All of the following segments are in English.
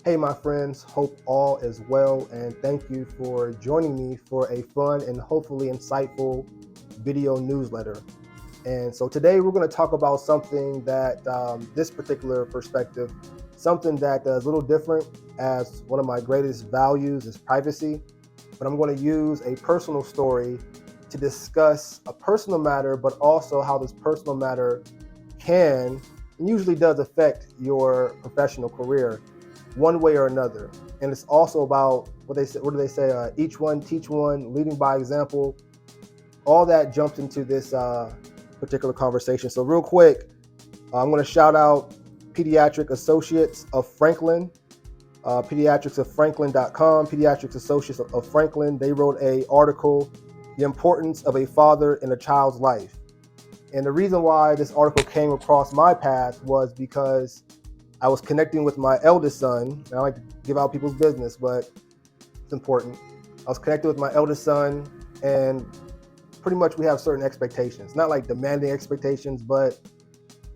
Hey, my friends, hope all is well, and thank you for joining me for a fun and hopefully insightful video newsletter. And so today we're going to talk about something that this particular perspective, something that is a little different, as one of my greatest values is privacy. But I'm going to use a personal story to discuss a personal matter, but also how this personal matter can and usually does affect your professional career one way or another. And it's also about what they say. What do they say? Each one teach one, leading by example. All that jumps into this particular conversation. So real quick, I'm going to shout out Pediatric Associates of Franklin, pediatricsoffranklin.com, Pediatrics Associates of Franklin. They wrote a article, The Importance of a Father in a Child's Life. And the reason why this article came across my path was because I was connecting with my eldest son. I like to give out people's business, but it's important. I was connected with my eldest son, and pretty much we have certain expectations, not like demanding expectations, but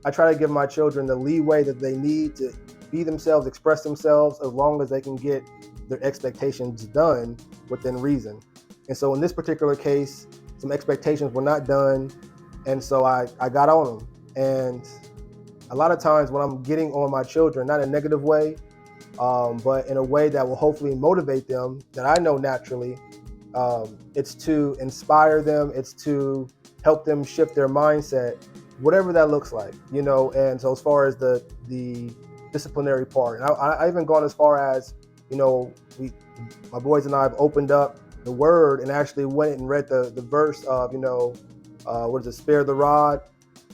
I try to give my children the leeway that they need to be themselves, express themselves, as long as they can get their expectations done within reason. And so in this particular case, some expectations were not done, and so I got on them. And a lot of times when I'm getting on my children, not in a negative way, but in a way that will hopefully motivate them, that I know naturally, it's to inspire them, it's to help them shift their mindset, whatever that looks like, And so as far as the disciplinary part, and I even gone as far as, my boys and I have opened up the word and actually went and read the verse of, what is it, spare the rod,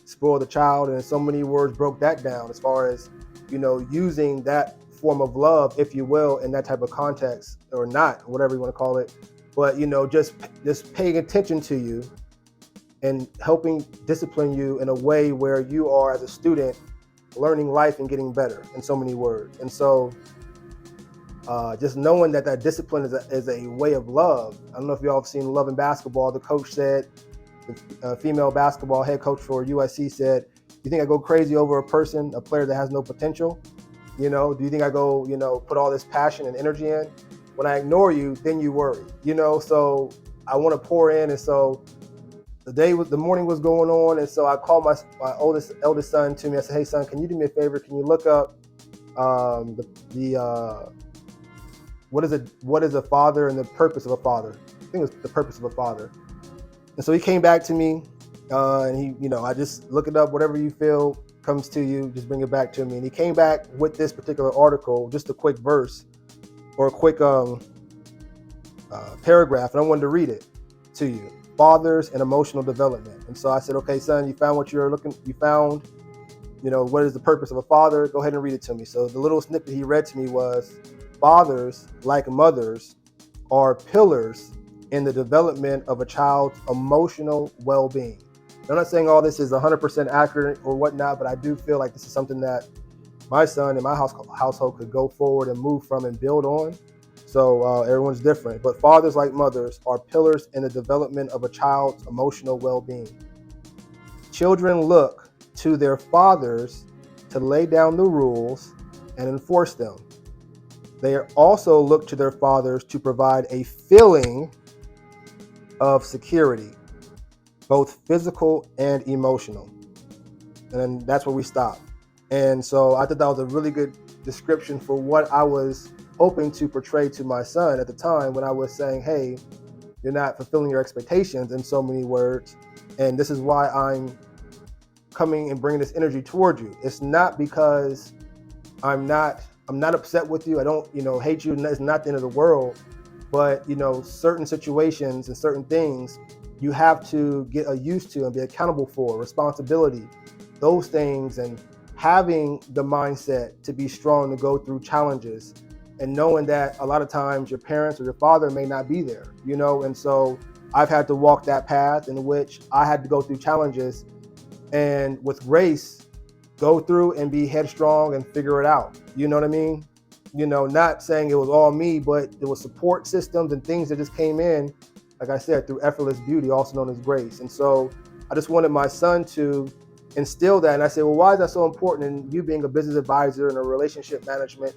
spoil the child, and so many words broke that down as far as, using that form of love, if you will, in that type of context, or not, whatever you want to call it. But, just paying attention to you and helping discipline you in a way where you are, as a student, learning life and getting better, in so many words. And so just knowing that discipline is a way of love. I don't know if y'all have seen Love and Basketball. The coach said, the female basketball head coach for USC said, "You think I go crazy over a player that has no potential? Do you think I go, put all this passion and energy in? When I ignore you, then you worry, So I want to pour in." And so the morning was going on, and so I called my eldest son to me. I said, "Hey son, can you do me a favor? Can you look up what is a father and the purpose of a father?" I think it was the purpose of a father. And so he came back to me, and I just look it up, whatever you feel comes to you, just bring it back to me. And he came back with this particular article, just a quick verse or a quick paragraph, and I wanted to read it to you. Fathers and emotional development. And so I said, "Okay, son, you found what you found, what is the purpose of a father? Go ahead and read it to me." So the little snippet he read to me was, "Fathers, like mothers, are pillars in the development of a child's emotional well-being." I'm not saying all this is 100% accurate or whatnot, but I do feel like this is something that my son and my household could go forward and move from and build on. So everyone's different, but fathers, like mothers, are pillars in the development of a child's emotional well-being. Children look to their fathers to lay down the rules and enforce them. They also look to their fathers to provide a feeling of security, both physical and emotional. And that's where we stop. And so I thought that was a really good description for what I was hoping to portray to my son at the time, when I was saying, "Hey, you're not fulfilling your expectations," in so many words, and this is why I'm coming and bringing this energy toward you. It's not because I'm not upset with you. I don't, hate you. It's not the end of the world. But, certain situations and certain things you have to get used to and be accountable for, responsibility, those things, and having the mindset to be strong to go through challenges, and knowing that a lot of times your parents or your father may not be there, And so I've had to walk that path in which I had to go through challenges, and with grace, go through and be headstrong and figure it out. You know what I mean? Not saying it was all me, but there was support systems and things that just came in, like I said, through effortless beauty, also known as grace. And so I just wanted my son to instill that. And I said, well, why is that so important? And you being a business advisor and a relationship management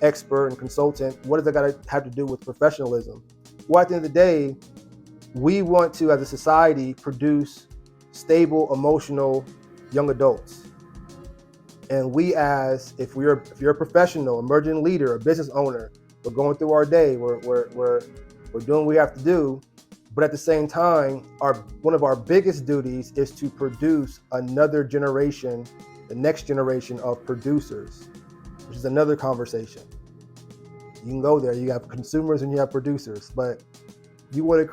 expert and consultant, what does that got to have to do with professionalism? Well, at the end of the day, we want to, as a society, produce stable, emotional young adults. And we, as if you're a professional, emerging leader, a business owner, we're going through our day, we're doing what we have to do. But at the same time, one of our biggest duties is to produce another generation, the next generation of producers, which is another conversation. You can go there. You have consumers and you have producers, but you want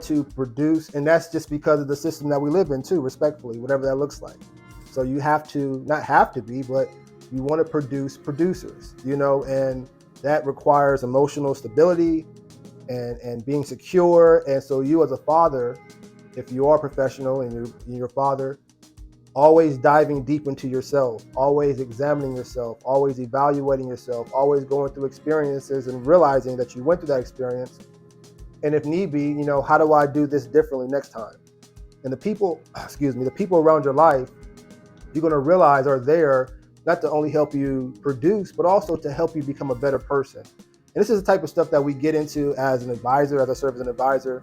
to produce, and that's just because of the system that we live in too, respectfully, whatever that looks like. So you have to, not have to be, but you want to produce producers, and that requires emotional stability and being secure. And so you, as a father, if you are professional and you're a father, always diving deep into yourself, always examining yourself, always evaluating yourself, always going through experiences and realizing that you went through that experience. And if need be, how do I do this differently next time? And the people around your life, you're going to realize are there not to only help you produce, but also to help you become a better person. And this is the type of stuff that we get into as an advisor, as I serve as an advisor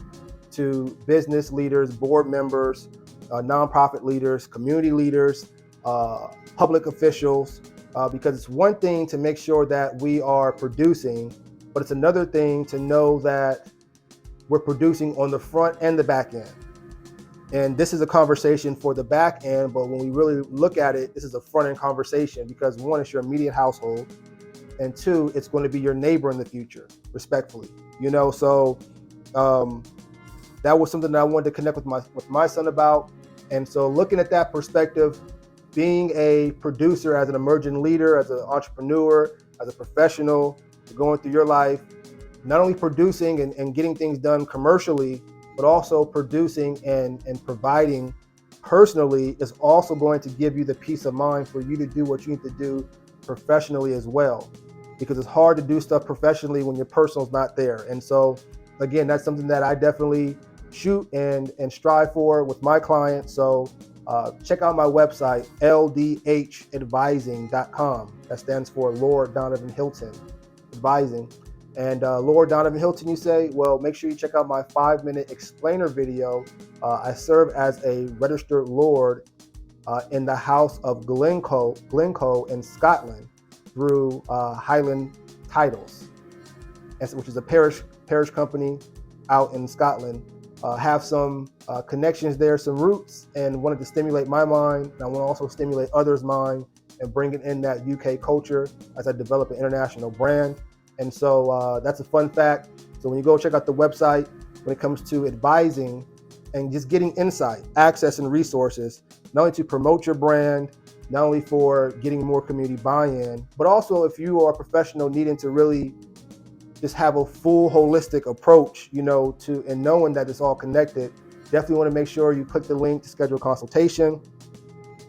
to business leaders, board members, nonprofit leaders, community leaders, public officials, because it's one thing to make sure that we are producing, but it's another thing to know that we're producing on the front and the back end. And this is a conversation for the back end, but when we really look at it, this is a front end conversation because one, it's your immediate household, and two, it's going to be your neighbor in the future, respectfully. So that was something that I wanted to connect with my son about. And so looking at that perspective, being a producer as an emerging leader, as an entrepreneur, as a professional, going through your life, not only producing and getting things done commercially, but also producing and providing personally is also going to give you the peace of mind for you to do what you need to do professionally as well. Because it's hard to do stuff professionally when your personal's not there. And so, again, that's something that I definitely shoot and strive for with my clients. So check out my website, ldhadvising.com. That stands for Lord Danavan Hylton Advising. And Lord Danavan Hylton, you say? Well, make sure you check out my 5-minute explainer video. I serve as a registered Lord in the House of Glencoe in Scotland through Hylton Titles, which is a parish company out in Scotland. Have some connections there, some roots, and wanted to stimulate my mind. And I want to also stimulate others' mind and bringing in that UK culture as I develop an international brand. And so that's a fun fact. So when you go check out the website, when it comes to advising and just getting insight, access, and resources, not only to promote your brand, not only for getting more community buy-in, but also if you are a professional needing to really just have a full holistic approach, to and knowing that it's all connected, definitely want to make sure you click the link to schedule a consultation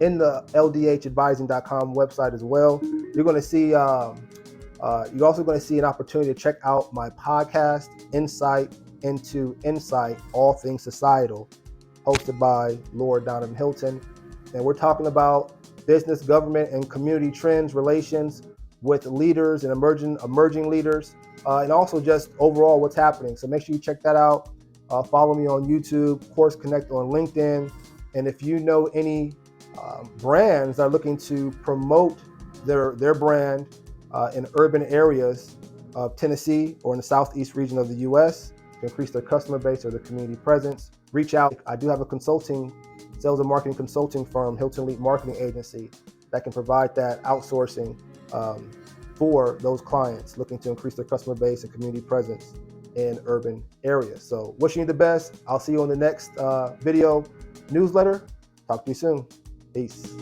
in the ldhadvising.com website as well. You're going to see, you're also going to see an opportunity to check out my podcast, Insight into Insight, All Things Societal, hosted by Lord Danavan Hylton. And we're talking about business, government, and community trends, relations with leaders and emerging leaders, and also just overall what's happening. So make sure you check that out. Follow me on YouTube, Course Connect on LinkedIn. And if you know any brands that are looking to promote their brand in urban areas of Tennessee or in the southeast region of the U.S. to increase their customer base or their community presence, reach out. I do have a sales and marketing consulting firm, Hylton Lead Marketing Agency, that can provide that outsourcing for those clients looking to increase their customer base and community presence in urban areas. So wishing you the best. I'll see you on the next video newsletter. Talk to you soon. Peace.